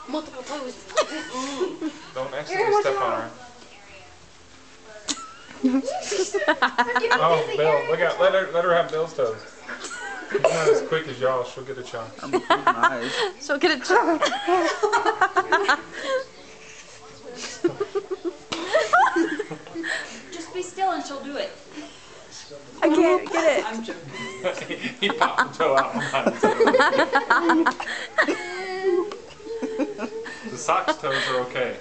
Multiple toes. Don't accidentally step on her. Oh, Bill, look out! Let her have Bill's toes. She's not as quick as y'all. She'll get a chunk. I'm gonna close my eyes. She'll get a chunk. Just be still and she'll do it. I can't get it. I'm joking. He popped the toe out behind the toe. The sock's toes are okay.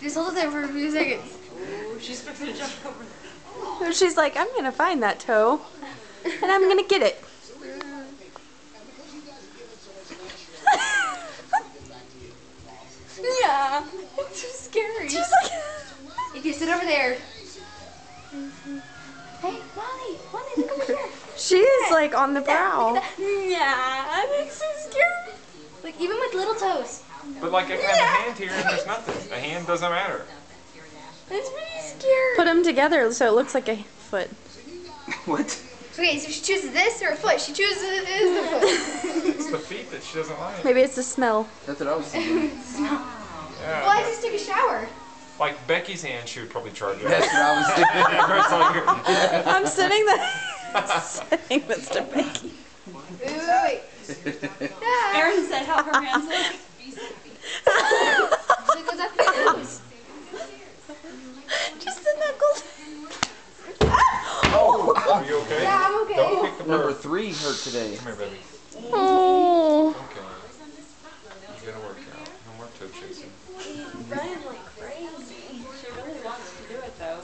Just hold it there for a few seconds. Ooh, she's fixing to jump over. She's like, I'm gonna find that toe, and I'm gonna get it. Yeah, it's too scary. She's like, if you sit over there. Hey, Molly, look over here. She is like on the prowl. Yeah, that's so scary. Like even with little toes. But like I have a hand here and there's nothing. A hand doesn't matter. That's pretty scary. Put them together so it looks like a foot. What? Okay, so she chooses this or a foot. She chooses the foot. It's the feet that she doesn't like. Maybe it's the smell. That's what I was thinking. Yeah. Well, I just take a shower. Like Becky's hand, she would probably charge you. That's what I was thinking. I'm sitting there. Sitting Mr. Becky. Wait. Erin said how her hands look. She goes up your nose. Just the knuckles. Oh, Are you okay? Yeah, I'm okay. Don't pick the number bird. 3 hurt today. Come here, baby. Oh. Okay. You gotta work out. No more toe chasing. Running like crazy. She really wants to do it though.